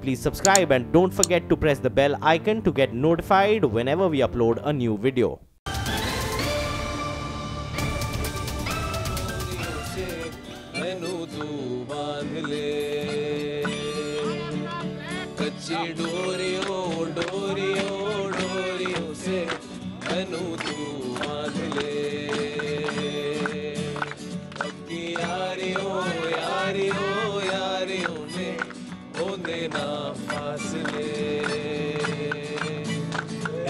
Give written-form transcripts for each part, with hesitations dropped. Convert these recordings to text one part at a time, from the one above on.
please subscribe and don't forget to press the bell icon to get notified whenever we upload a new video. कच्ची डोरियों डोरियों डोरियों से मैनू तू बांध ले, पक्की यारियों यारियों यारियों ने होंदे ना फासले,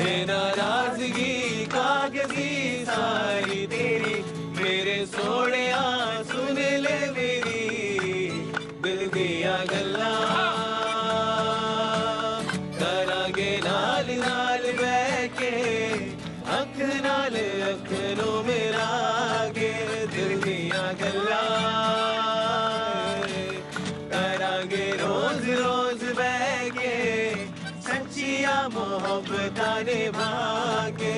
ए नाराजगी कागजी सारी तेरी मेरे सोनिया सुन ले मेरी दिल दिया गल्ला अखनों मेरा गे दिल दिया गल्ला करांगे रोज रोज बैगे सच्चिया मोहब्बत निभा के,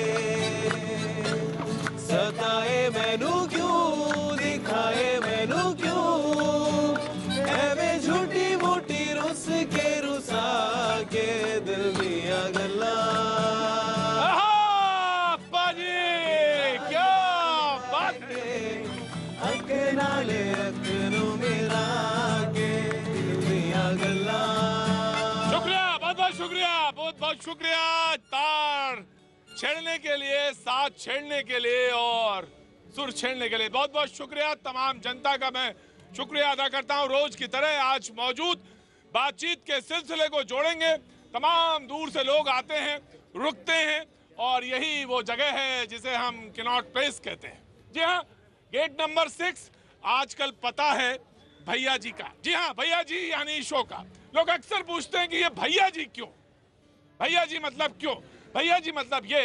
सताए मैनू क्यों दिखाए मैनू क्यों एवे झूठी मोटी रुस के रुसा के दिल दिया गल्ला। शुक्रिया, बहुत बहुत शुक्रिया, बहुत बहुत शुक्रिया तार छेड़ने के लिए, साथ छेड़ने के लिए और सुर छेड़ने के लिए बहुत बहुत शुक्रिया। तमाम जनता का मैं शुक्रिया अदा करता हूं। रोज की तरह आज मौजूद बातचीत के सिलसिले को जोड़ेंगे। तमाम दूर से लोग आते हैं, रुकते हैं और यही वो जगह है जिसे हम कैनॉट प्लेस कहते हैं। जी हाँ, गेट नंबर 6 आजकल पता है भैया जी का। जी हाँ, भैया जी यानी शो का। लोग अक्सर पूछते हैं कि ये भैया जी क्यों, भैया जी मतलब क्यों? भैया जी मतलब ये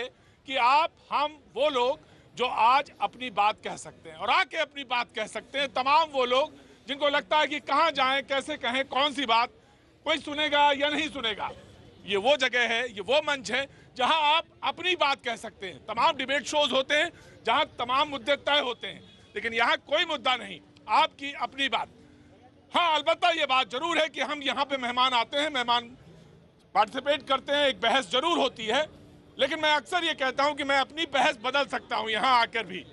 कि आप हम वो लोग जो आज अपनी बात कह सकते हैं और आके अपनी बात कह सकते हैं। तमाम वो लोग जिनको लगता है कि कहाँ जाएं, कैसे कहें, कौन सी बात कोई सुनेगा या नहीं सुनेगा, ये वो जगह है, ये वो मंच है जहां आप अपनी बात कह सकते हैं। तमाम डिबेट शोज होते हैं जहां तमाम मुद्दे तय होते हैं, लेकिन यहाँ कोई मुद्दा नहीं, आपकी अपनी बात। हाँ, अलबत्ता ये बात जरूर है कि हम यहाँ पे मेहमान आते हैं, मेहमान पार्टिसिपेट करते हैं, एक बहस जरूर होती है, लेकिन मैं अक्सर ये कहता हूँ कि मैं अपनी बहस बदल सकता हूँ यहाँ आकर भी।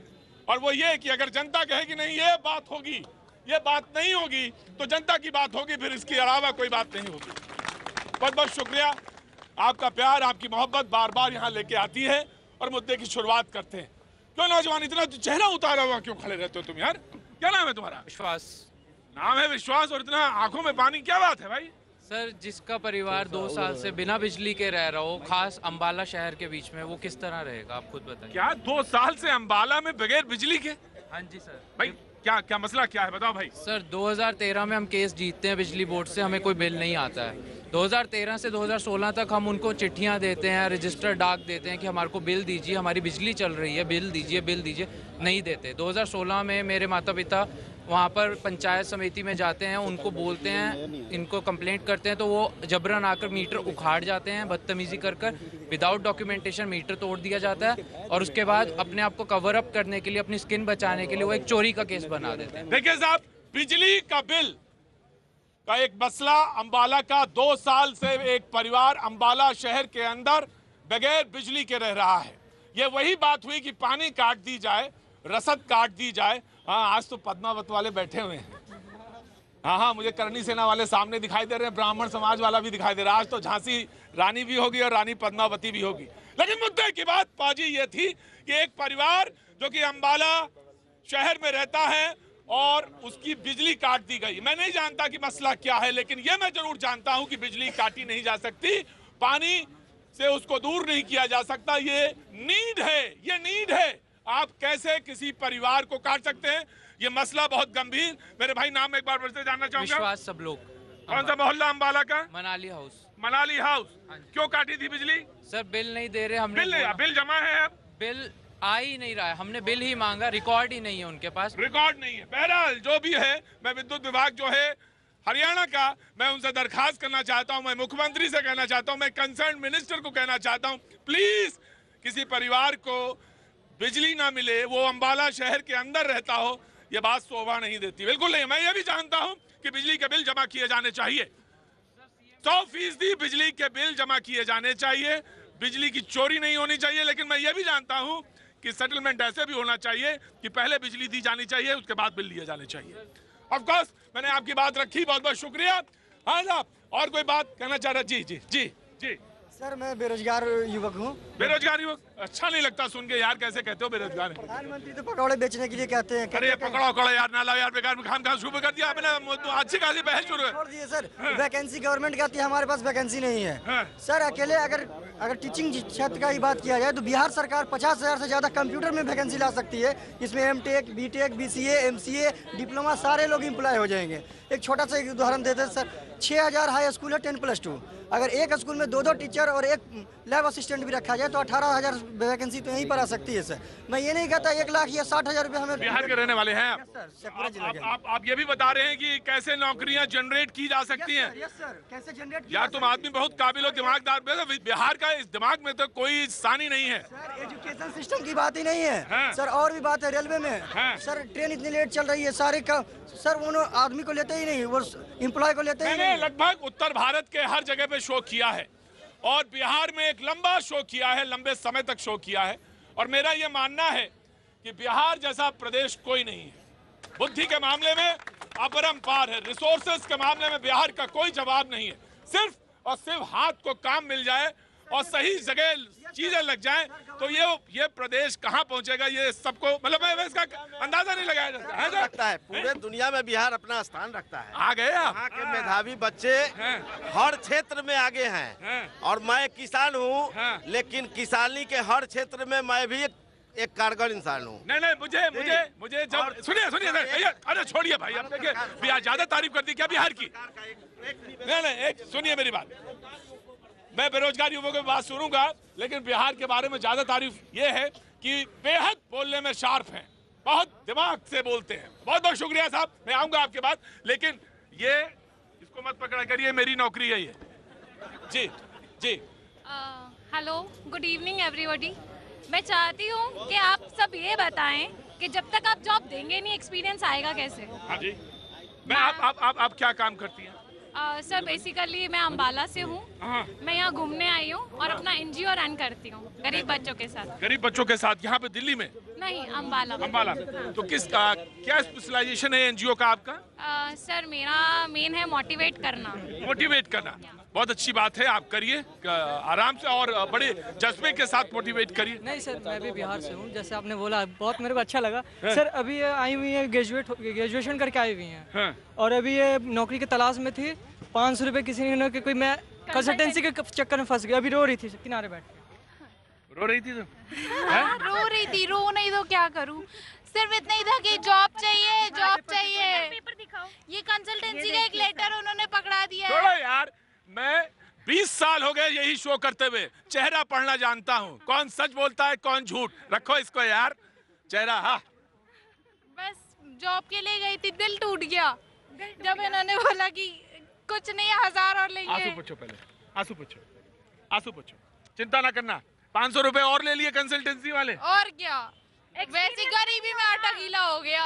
और वो ये कि अगर जनता कहेगी नहीं ये बात होगी, ये बात नहीं होगी, तो जनता की बात होगी, फिर इसके अलावा कोई बात नहीं होगी। बहुत बहुत शुक्रिया, आपका प्यार, आपकी मोहब्बत बार बार यहाँ लेके आती है और मुद्दे की शुरुआत करते हैं। क्यों नौजवान इतना चेहरा उतारा हुआ क्यों खड़े रहते हो तुम यार? क्या नाम है तुम्हारा? विश्वास। नाम है विश्वास और इतना आंखों में पानी, क्या बात है भाई? सर, जिसका परिवार 2 साल से बिना बिजली के रह रहा हो, खास अंबाला शहर के बीच में, वो किस तरह रहेगा आप खुद बताइए। क्या 2 साल से अंबाला में बगैर बिजली के? हाँ जी सर। भाई क्या क्या मसला क्या है, बताओ भाई। सर 2013 में हम केस जीतते हैं बिजली बोर्ड से, हमें कोई बिल नहीं आता है। 2013 से 2016 तक हम उनको चिट्ठियां देते हैं, रजिस्टर डाक देते हैं कि हमारे को बिल दीजिए, हमारी बिजली चल रही है, बिल दीजिए, बिल दीजिए, नहीं देते। 2016 में मेरे माता पिता वहाँ पर पंचायत समिति में जाते हैं, उनको बोलते हैं, इनको कंप्लेंट करते हैं, तो वो जबरन आकर मीटर उखाड़ जाते हैं, बदतमीजी कर कर विदाउट डॉक्यूमेंटेशन मीटर तोड़ दिया जाता है और उसके बाद अपने आप को कवर अप करने के लिए, अपनी स्किन बचाने के लिए वो एक चोरी का केस बना देते हैं। देखिए साहब, बिजली का बिल का एक मसला अंबाला का, 2 साल से एक परिवार अंबाला शहर के अंदर बगैर बिजली के रह रहा है। ये वही बात हुई कि पानी काट दी जाए, रसद काट दी जाए। हाँ, आज तो पद्मावत वाले बैठे हुए हैं। हाँ, मुझे करनी सेना वाले सामने दिखाई दे रहे हैं, ब्राह्मण समाज वाला भी दिखाई दे रहा है। आज तो झांसी रानी भी होगी और रानी पद्मावती भी होगी। लेकिन मुद्दे की बात पाजी ये थी कि एक परिवार जो कि अंबाला शहर में रहता है और उसकी बिजली काट दी गई। मैं नहीं जानता कि मसला क्या है, लेकिन ये मैं जरूर जानता हूं कि बिजली काटी नहीं जा सकती, पानी से उसको दूर नहीं किया जा सकता। ये नीड है, ये नीड है। आप कैसे किसी परिवार को काट सकते हैं? ये मसला बहुत गंभीर। मेरे भाई नाम एक बार फिर से जानना चाहूंगा। विश्वास सब लोग। कौन सा मोहल्ला अंबाला का? मनाली हाउस। मनाली हाउस। क्यों काटी थी बिजली? सर बिल नहीं दे रहे, हमने बिल जमा है, अब बिल आ ही नहीं रहा है, हमने बिल ही मांगा, रिकॉर्ड ही नहीं है उनके पास, रिकॉर्ड नहीं है। बहरहाल जो भी है, मैं विद्युत विभाग जो है हरियाणा का, मैं उनसे दरखास्त करना चाहता हूं, मैं मुख्यमंत्री से कहना चाहता हूं, मैं कंसर्न मिनिस्टर को कहना चाहता हूं, प्लीज किसी परिवार को बिजली ना मिले, वो अंबाला शहर के अंदर रहता हो, ये बात शोभा नहीं देती, बिल्कुल नहीं। मैं ये भी जानता हूं कि बिजली के बिल जमा किए जाने चाहिए। 100% बिजली के बिल जमा किए जाने चाहिए, बिजली की चोरी नहीं होनी चाहिए। लेकिन मैं ये भी जानता हूं कि सेटलमेंट ऐसे भी होना चाहिए कि पहले बिजली दी जानी चाहिए, उसके बाद बिल लिए जाने चाहिए। ऑफ कोर्स मैंने आपकी बात रखी, बहुत बहुत शुक्रिया। हाँ साहब, और कोई बात कहना चाह रहा? जी जी जी जी। सर मैं बेरोजगार युवक हूँ। बेरोजगार युवक? अच्छा नहीं लगता सुन के यार, कैसे कहते हो बेरोजगार है? प्रधानमंत्री तो पकौड़े बेचने के लिए कहते हैं। अरे पकड़ो पकड़ो यार, ना लाओ यार, बेकार में खाम शुरू कर दिया आपने, तो अच्छी खासी बहस शुरू है। छोड़ दिए सर, वैकेंसी गवर्नमेंट कहती है, हमारे पास वैकेंसी नहीं है। सर अकेले अगर टीचिंग क्षेत्र का ही बात किया जाए तो बिहार सरकार 50,000 से ज्यादा कंप्यूटर में वैकेंसी ला सकती है। इसमें M Tech, B Tech, BCA, MCA, diploma सारे लोग एम्प्लॉय हो जाएंगे। एक छोटा सा उदाहरण देते हैं सर, 6,000 हाई स्कूल है 10+2, अगर एक स्कूल में 2 टीचर और एक लैब असिस्टेंट भी रखा जाए तो 18,000 वैकेंसी तो यहीं पर आ सकती है। सर मैं ये नहीं कहता 1 लाख या 60,000 रुपये हमें। बिहार के रहने वाले हैं आप ये भी बता रहे हैं कि कैसे नौकरियां जनरेट की जा सकती हैं। यस सर, कैसे जनरेट यार तुम आदमी बहुत काबिल हो, दिमागदार। बिहार का इस दिमाग में तो कोई सानी नहीं है। सर एजुकेशन सिस्टम की बात ही नहीं है। हाँ। सर और भी बात है, रेलवे में हाँ। सर ट्रेन इतनी लेट चल रही है, सारे का सर वो आदमी को लेते ही नहीं, वो एम्प्लॉय को लेते ही मैंने नहीं। लगभग उत्तर भारत के हर जगह पे शो किया है और बिहार में एक लंबा शो किया है, लंबे समय तक शो किया है। और मेरा ये मानना है कि बिहार जैसा प्रदेश कोई नहीं है। बुद्धि के मामले में अपरंपार है, रिसोर्सेज के मामले में बिहार का कोई जवाब नहीं है। सिर्फ और सिर्फ हाथ को काम मिल जाए और सही जगह चीजें लग जाएं तो ये प्रदेश कहां पहुंचेगा ये सबको, मतलब मैं इसका अंदाजा नहीं लगाया जा सकता है। पूरे दुनिया में बिहार अपना स्थान रखता है। आ गए आप? यहाँ के मेधावी बच्चे हर क्षेत्र में आगे हैं और मैं किसान हूँ, लेकिन किसानी के हर क्षेत्र में मैं भी एक कारगर इंसान हूँ। नहीं मुझे जब सुनिए भैया, अरे छोड़िए भाई, अब देखिए बिहार ज्यादा तारीफ कर दी क्या बिहार की? नहीं एक सुनिए मेरी बात, मैं बेरोजगार युवकों की बात सुनूंगा, लेकिन बिहार के बारे में ज्यादा तारीफ ये है कि बेहद बोलने में शार्प हैं, बहुत दिमाग से बोलते हैं। बहुत बहुत शुक्रिया साहब, मैं आऊंगा आपके पास, लेकिन ये इसको मत पकड़ा करिए, मेरी नौकरी है ये। जी जी। Hello, good evening everybody. मैं चाहती हूँ कि आप सब ये बताएं कि जब तक आप जॉब देंगे नहीं, एक्सपीरियंस आएगा कैसे? हाँ जी। मैं आप क्या काम करती हैं? सर बेसिकली मैं अंबाला से हूँ। मैं यहाँ घूमने आई हूँ और अपना एनजीओ रन करती हूँ गरीब बच्चों के साथ। गरीब बच्चों के साथ यहाँ पे दिल्ली में? नहीं, अंबाला। अंबाला में। तो क्या स्पेशलाइजेशन है एनजीओ का आपका? सर मेरा मेन है मोटिवेट करना। मोटिवेट करना, बहुत अच्छी बात है, आप करिए आराम से और बड़े जज्बे के साथ मोटिवेट करिए। नहीं सर, मैं भी बिहार से हूँ, जैसे आपने बोला बहुत मेरे को अच्छा लगा। सर अभी ये आई हुई है, ग्रेजुएशन करके आई हुई हैं और अभी ये नौकरी की तलाश में थी। 500 रुपये किसी ने कोई, मैं कंसल्टेंसी के चक्कर में फंस गई, अभी रो रही थी किनारे बैठ के। रो रही थी तो? रो रही थी, रो नहीं तो क्या करूँ, सिर्फ इतना ही था कि जॉब चाहिए, जॉब चाहिए। पेपर दिखाओ। ये कंसल्टेंसी का एक लेटर उन्होंने पकड़ा दिया है। छोड़ो यार, मैं 20 साल हो गए यही शो करते हुए, चेहरा पढ़ना जानता हूँ, कौन सच बोलता है कौन झूठ। रखो इसको यार, चेहरा। हाँ बस जॉब के लिए गई थी, दिल टूट गया जब इन्होंने बोला कि कुछ नहीं 1000 और लेंगे। आंसू पूछो पहले, आंसू पूछो, चिंता ना करना। 500 रुपए और ले लिए कंसल्टेंसी वाले। और क्या, वैसी गरीबी में आटा गीला हो गया।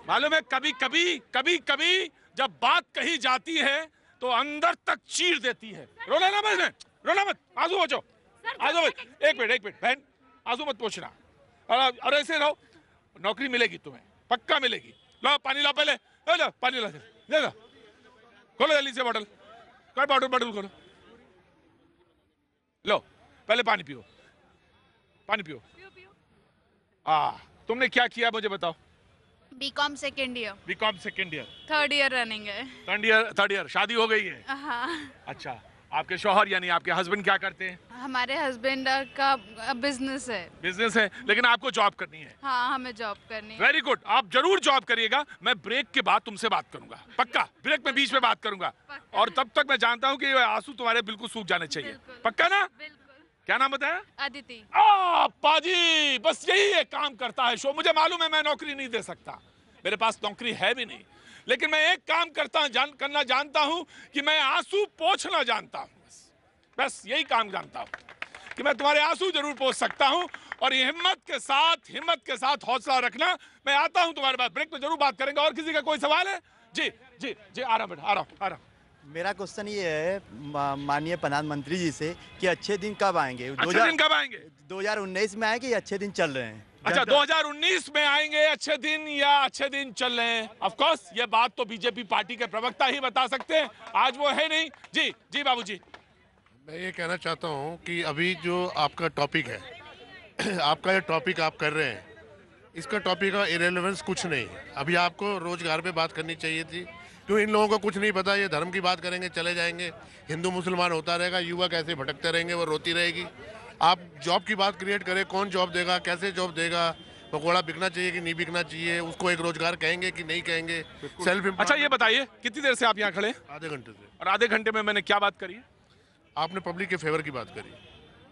मालूम है, कभी जब बात कही जाती है तो अंदर तक चीर देती है। रोना मत, आंसू पोछो, एक मिनट बहन, आंसू मत पोछना और ऐसे रहो। नौकरी मिलेगी तुम्हें, पक्का मिलेगी। लो पानी लो, पहले लो पानी लो, ले लो, खोलो जल्दी से बॉटल खोलो, लो पहले पानी पियो। तुमने क्या किया मुझे बताओ? B Com second year, third year running है। थर्ड ईयर, शादी हो गई है? हाँ। अच्छा, आपके शौहर यानी आपके हस्बैंड क्या करते हैं? हमारे हस्बैंड का बिजनेस है। लेकिन आपको जॉब करनी है? हाँ, हमें जॉब करनी है। वेरी गुड, आप जरूर जॉब करिएगा। मैं ब्रेक के बाद तुमसे बात करूंगा, पक्का। ब्रेक में बीच में बात करूंगा, और तब तक मैं जानता हूँ कि आंसू तुम्हारे बिल्कुल सूख जाने चाहिए। पक्का ना? क्या नाम बताया? अदिति। पाजी, बस यही एक काम करता है शो। मुझे मालूम है मैं नौकरी नहीं दे सकता, मेरे पास नौकरी है भी नहीं, लेकिन मैं एक काम करना जानता हूं कि मैं आंसू पोंछना जानता हूं। बस यही काम जानता हूं कि मैं तुम्हारे आंसू जरूर पोंछ सकता हूं। और ये हिम्मत के साथ हौसला रखना। मैं आता हूं तुम्हारे पास, ब्रेक में जरूर बात करेंगे। और किसी का कोई सवाल है? जी जी जी, आ रहा बेटा, आ रहा हूं। मेरा क्वेश्चन ये है माननीय प्रधानमंत्री जी से कि अच्छे दिन कब आएंगे? अच्छे दिन कब आएंगे? 2019 में आएंगे या अच्छे दिन चल रहे हैं? अच्छा, 2019 में आएंगे अच्छे दिन या अच्छे दिन चल रहे हैं? ऑफ कोर्स ये बात तो बीजेपी पार्टी के प्रवक्ता ही बता सकते हैं, आज वो है नहीं। जी जी बाबूजी। मैं ये कहना चाहता हूँ कि अभी जो आपका टॉपिक है आपका जो टॉपिक आप कर रहे हैं, इसका टॉपिक का इरेलेवेंस कुछ नहीं है। अभी आपको रोजगार पे बात करनी चाहिए थी, क्यों इन लोगों को कुछ नहीं पता। ये धर्म की बात करेंगे, चले जाएंगे, हिंदू मुसलमान होता रहेगा, युवा कैसे भटकते रहेंगे, वो रोती रहेगी। आप जॉब की बात क्रिएट करें, कौन जॉब देगा, कैसे जॉब देगा, पकौड़ा बिकना चाहिए कि नहीं बिकना चाहिए, उसको एक रोजगार कहेंगे कि नहीं कहेंगे, सेल्फ। अच्छा ये बताइए, कितनी देर से आप यहाँ खड़े? आधे घंटे से। और आधे घंटे में मैंने क्या बात करी? आपने पब्लिक के फेवर की बात करी,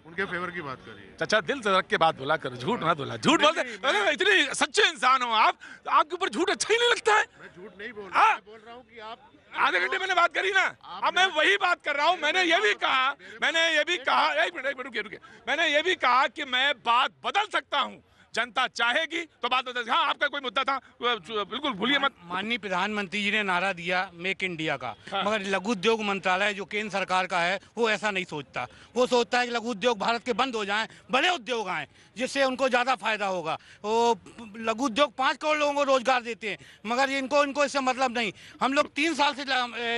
उनके फेवर की बात करी। चाचा दिल से रख के बात बोला करो, झूठ ना बोला। झूठ बोलते इतने सच्चे इंसान हो आप, आपके ऊपर झूठ अच्छा ही नहीं लगता है। मैं झूठ नहीं बोल रहा, मैं बोल रहा हूँ कि आप आधे घंटे मैंने बात करी ना, अब मैं वही बात कर रहा हूँ। मैंने ये भी कहा एक मिनट रुके, मैंने ये भी कहा कि मैं बात बदल सकता हूँ, जनता चाहेगी तो बात बदल। हाँ, आपका कोई मुद्दा था, बिल्कुल भूलिए मत। माननीय प्रधानमंत्री जी ने नारा दिया मेक इंडिया का, मगर लघु उद्योग मंत्रालय जो केंद्र सरकार का है वो ऐसा नहीं सोचता। वो सोचता है कि लघु उद्योग भारत के बंद हो जाएं, बड़े उद्योग आएं, जिससे उनको ज़्यादा फायदा होगा। वो लघु उद्योग 5 करोड़ लोगों को रोजगार देते हैं, मगर इनको इससे मतलब नहीं। हम लोग 3 साल से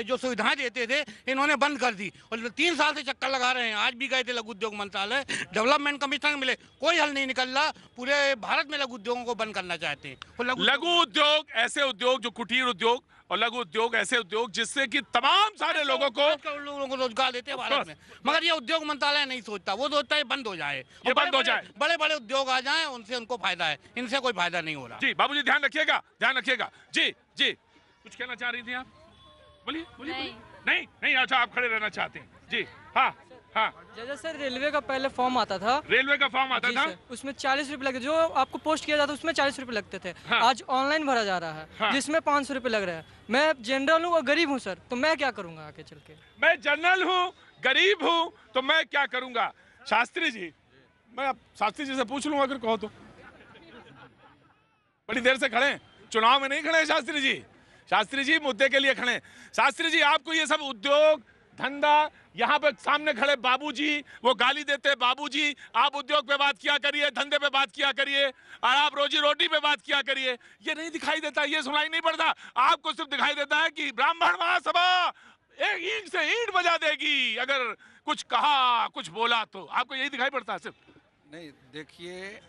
जो सुविधाएं देते थे इन्होंने बंद कर दी, और 3 साल से चक्कर लगा रहे हैं। आज भी गए थे लघु उद्योग मंत्रालय, डेवलपमेंट कमिश्नर मिले, कोई हल नहीं निकल रहा। पूरे भारत में लघु उद्योगों को बंद करना चाहते हैं। लघु उद्योग ऐसे उद्योग जो कुटीर उद्योग, और लघु उद्योग ऐसे उद्योग जिससे कि तमाम सारे लोगों को रोजगार देते हैं भारत में, मगर ये उद्योग मंत्रालय नहीं सोचता। वो सोचता है बंद हो जाए, ये बंद हो जाए, बड़े बड़े उद्योग आ जाएं, उनसे उनको फायदा है, इनसे कोई फायदा नहीं हो रहा। जी बाबूजी ध्यान रखिएगा, ध्यान रखिएगा। जी जी, कुछ कहना चाह रही थी आप? बोलिए बोलिए। नहीं, अच्छा आप खड़े रहना चाहते हैं? जी हाँ हाँ। जैसे सर रेलवे का पहले फॉर्म आता था, रेलवे का फॉर्म आता था, उसमें 40 रुपए लगते, जो आपको पोस्ट किया जाता उसमें 40 रुपए लगते थे। हाँ। आज ऑनलाइन भरा जा रहा है, जिसमें 500 रुपए लग रहे हैं। मैं जनरल हूँ और गरीब हूँ सर, तो मैं क्या करूँगा आगे चल के? मैं जनरल हूँ, गरीब हूँ, तो मैं क्या करूँगा? शास्त्री जी, मैं शास्त्री जी से पूछ लूँ अगर कहो तो। बड़ी देर से खड़े, चुनाव में नहीं खड़े शास्त्री जी। शास्त्री जी मुद्दे के लिए खड़े। शास्त्री जी, आपको ये सब उद्योग धंधा, यहाँ पे सामने खड़े बाबूजी वो गाली देते, बाबूजी आप उद्योग पे बात किया करिए, धंधे पे बात किया करिए, और आप रोजी रोटी पे बात किया करिए। ये नहीं दिखाई देता, ये सुनाई नहीं पड़ता। आपको सिर्फ दिखाई देता है कि ब्राह्मण महासभा एक ईंट से ईंट बजा देगी अगर कुछ कहा, कुछ बोला तो। आपको यही दिखाई पड़ता है सिर्फ? नहीं, देखिए,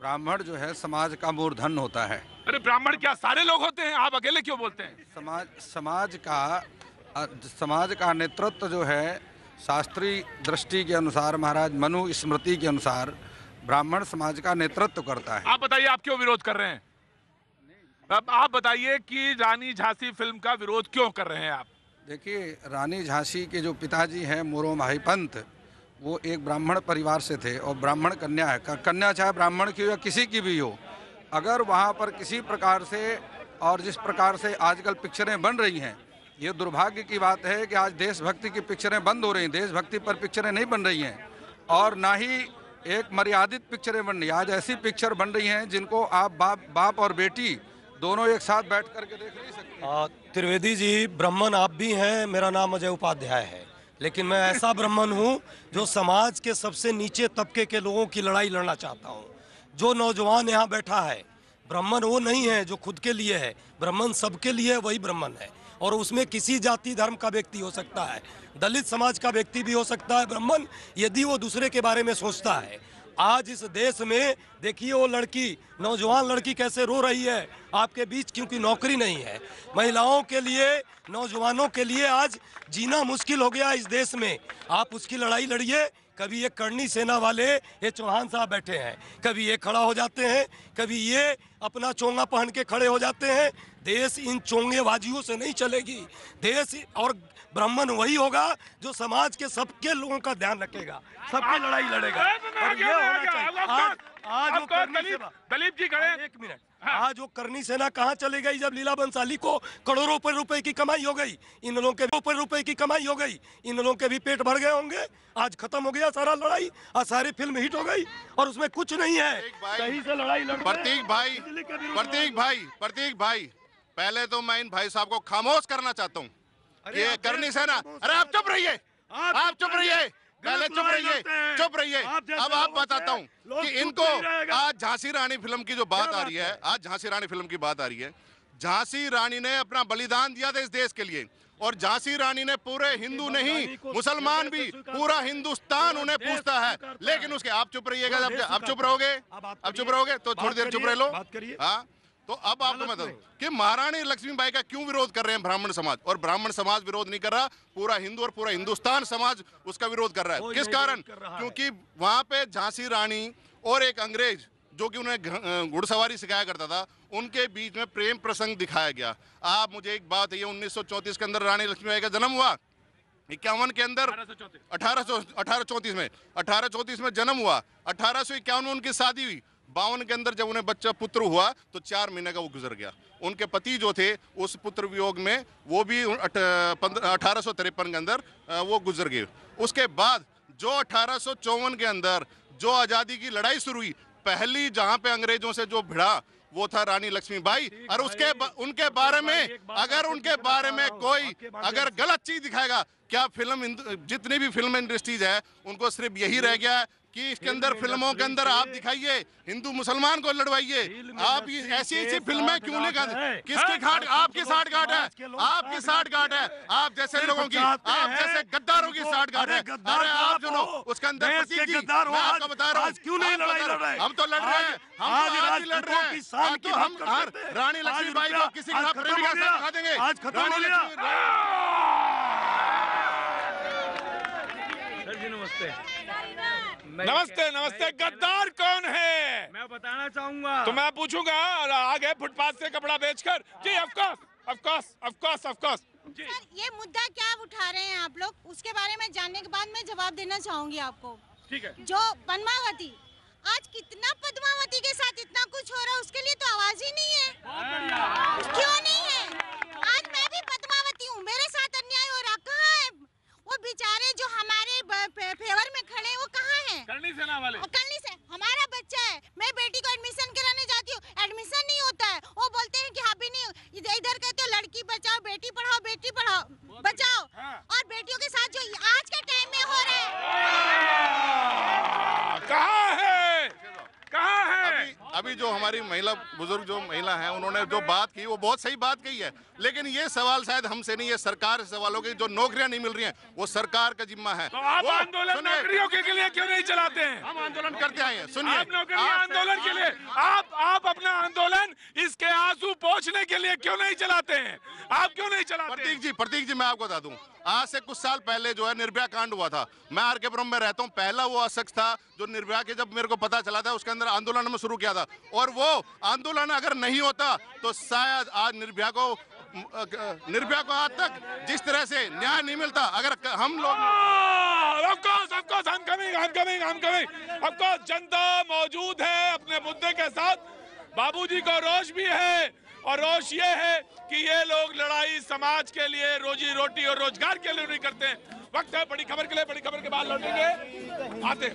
ब्राह्मण जो है समाज का मूर्धन होता है। अरे ब्राह्मण क्या सारे लोग होते हैं? आप अकेले क्यों बोलते हैं? समाज का नेतृत्व जो है शास्त्रीय दृष्टि के अनुसार, महाराज मनु स्मृति के अनुसार ब्राह्मण समाज का नेतृत्व करता है। आप बताइए, आप क्यों विरोध कर रहे हैं? अब आप बताइए कि रानी झांसी फिल्म का विरोध क्यों कर रहे हैं आप? देखिए, रानी झांसी के जो पिताजी हैं मोरो भाई पंत, वो एक ब्राह्मण परिवार से थे, और ब्राह्मण कन्या है। कन्या चाहे ब्राह्मण की हो या किसी की भी हो, अगर वहाँ पर किसी प्रकार से, और जिस प्रकार से आजकल पिक्चरें बन रही हैं, ये दुर्भाग्य की बात है कि आज देशभक्ति की पिक्चरें बंद हो रही हैं, देशभक्ति पर पिक्चरें नहीं बन रही हैं, और ना ही एक मर्यादित पिक्चरें बन रही हैं। आज ऐसी पिक्चर बन रही हैं जिनको आप बाप और बेटी दोनों एक साथ बैठ करके देख नहीं सकते। त्रिवेदी जी, ब्राह्मण आप भी हैं, मेरा नाम अजय उपाध्याय है, लेकिन मैं ऐसा ब्राह्मण हूँ जो समाज के सबसे नीचे तबके के लोगों की लड़ाई लड़ना चाहता हूँ। जो नौजवान यहाँ बैठा है, ब्राह्मण वो नहीं है जो खुद के लिए है, ब्राह्मण सबके लिए वही ब्राह्मण है, और उसमें किसी जाति धर्म का व्यक्ति हो सकता है, दलित समाज का व्यक्ति भी हो सकता है ब्राह्मण, यदि वो दूसरे के बारे में सोचता है। आज इस देश में देखिए वो लड़की, नौजवान लड़की कैसे रो रही है आपके बीच, क्योंकि नौकरी नहीं है। महिलाओं के लिए, नौजवानों के लिए आज जीना मुश्किल हो गया इस देश में। आप उसकी लड़ाई लड़िए। कभी ये करनी सेना वाले, ये चौहान साहब बैठे हैं, कभी ये खड़ा हो जाते हैं, कभी ये अपना चोंगा पहन के खड़े हो जाते हैं। देश इन चोंगेबाजियों से नहीं चलेगी। देश और ब्राह्मण वही होगा जो समाज के सबके लोगों का ध्यान रखेगा, सबकी लड़ाई लड़ेगा, और ये होना चाहिए। आज वो दलीप जी खड़े, एक मिनट, आज वो करनी सेना कहाँ चली गई जब लीला बंसाली को करोड़ों रुपए की कमाई हो गई? इन लोगों के रुपए की कमाई हो गई, इन लोगों के भी पेट भर गए होंगे। आज खत्म हो गया सारा लड़ाई, आज सारी फिल्म हिट हो गई और उसमें कुछ नहीं है, सही से लड़ाई लड़। प्रतीक भाई, पहले तो मैं इन भाई साहब को खामोश करना चाहता हूँ। ये करनी सेना, अरे आप चुप रहिए, आप चुप रहिए, पहले चुप रहिए। अब आप बताता हूँ कि इनको आज झांसी रानी फिल्म की जो बात आ रही है, आज झांसी रानी फिल्म की बात आ रही है। झांसी रानी ने अपना बलिदान दिया था इस देश के लिए, और झांसी रानी ने पूरे हिंदू नहीं मुसलमान भी पूरा हिंदुस्तान उन्हें पूछता है। लेकिन उसके आप चुप रहिएगा, अब चुप रहोगे तो थोड़ी देर चुप रह लो। हाँ, तो अब आपको मैं बताऊं कि महारानी लक्ष्मीबाई का क्यों विरोध कर रहे हैं ब्राह्मण समाज, और ब्राह्मण समाज विरोध नहीं कर रहा, पूरा हिंदू और पूरा हिंदुस्तान समाज उसका विरोध कर रहा है। किस कारण? क्योंकि वहां पे झांसी रानी और एक अंग्रेज जो कि उन्हें घुड़सवारी सिखाया करता था, उनके बीच में प्रेम प्रसंग दिखाया गया। आप मुझे एक बात है, 1934 के अंदर रानी लक्ष्मीबाई का जन्म हुआ, 51 के अंदर 1834 में जन्म हुआ, 1851 में उनकी शादी हुई, 52 के अंदर जब उन्हें बच्चा पुत्र हुआ तो 4 महीने का वो गुजर गया। उनके पति जो थे उस पुत्र वियोग में वो भी 1853 के अंदर वो गुजर गए। उसके बाद जो 1854 के अंदर जो आज़ादी की लड़ाई शुरू हुई, पहली जहां पे अंग्रेजों से जो भिड़ा वो था रानी लक्ष्मीबाई। और उनके बारे में अगर कोई अगर गलत चीज दिखाएगा, क्या फिल्म जितनी भी फिल्म इंडस्ट्रीज है उनको सिर्फ यही रह गया है कि इसके अंदर फिल्मों के अंदर आप दिखाइए हिंदू मुसलमान को लड़वाइए। आप ऐसी फिल्में क्यों नहीं करते? किसकी घाट? आपकी साठगांठ है, आपकी साठगांठ है, आप जैसे लोगों की, आप जैसे गद्दारों की साठगांठ है। अरे आप सुनो, उसके अंदर मैं आपको बता रहा हूँ, क्यों नहीं लड़ रहे? हम तो लड़ रहे हैं, हम लड़ रहे हैं। तो हम रानी लक्ष्मीबाई को किसी प्रेमिका से दिखा देंगे। नमस्ते, गद्दार कौन है? मैं बताना चाहूंगा। तो मैं पूछूंगा आगे फुटपाथ से कपड़ा बेचकर। जी ऑफ कोर्स। सर, ये मुद्दा क्या उठा रहे हैं आप लोग, उसके बारे में जानने के बाद मैं जवाब देना चाहूंगी आपको। ठीक है। जो पद्मावती, आज कितना पद्मावती के साथ इतना कुछ हो रहा है, उसके लिए तो आवाज ही नहीं है। क्यों नहीं है? आज मैं भी पद्मावती हूँ, मेरे साथ अन्याय हो रहा, कहाँ है वो बेचारे जो हमारे फेवर में खड़े, वो कहाँ हैं? करनी सेना वाले। करनी से हमारा बच्चा है, मैं बेटी को एडमिशन कराने जाती हूँ, एडमिशन नहीं होता है। वो बोलते हैं कि हाबी नहीं, इधर कहते हो लड़की बचाओ, बेटी पढ़ाओ, बेटी पढ़ाओ बचाओ। और बेटियों के साथ जो आज के टाइम में हो रहा है, कहाँ है? अभी जो हमारी महिला बुजुर्ग जो महिला है, उन्होंने जो बात की वो बहुत सही बात कही है, लेकिन ये सवाल शायद हमसे नहीं, ये सरकार से सवाल होगी। जो नौकरियां नहीं मिल रही हैं वो सरकार का जिम्मा है। तो आप आंदोलन नौकरियों के लिए क्यों नहीं चलाते हैं? हम आंदोलन करते आए हैं। सुनिए, आप नौकरियां आंदोलन के लिए आप अपना आंदोलन इसके आंसू पोंछने के लिए क्यों नहीं चलाते हैं? आप क्यों नहीं चलाते? प्रतीक जी मैं आपको बता दूं, आज से कुछ साल पहले जो है निर्भया कांड हुआ था। मैं आर के पुरम में रहता हूँ, पहला वो शख्स था जो निर्भया के, जब मेरे को पता चला था, उसके अंदर आंदोलन में शुरू किया था। और वो आंदोलन अगर नहीं होता तो शायद आज निर्भया को आज तक जिस तरह से न्याय नहीं मिलता। अगर हम लोग जनता मौजूद है अपने मुद्दे के साथ, बाबूजी को रोष भी है, और रोष ये है कि ये लोग लड़ाई समाज के लिए, रोजी रोटी और रोजगार के लिए नहीं करते हैं। वक्त है बड़ी खबर के लिए, बड़ी खबर के बाद लौटेंगे आते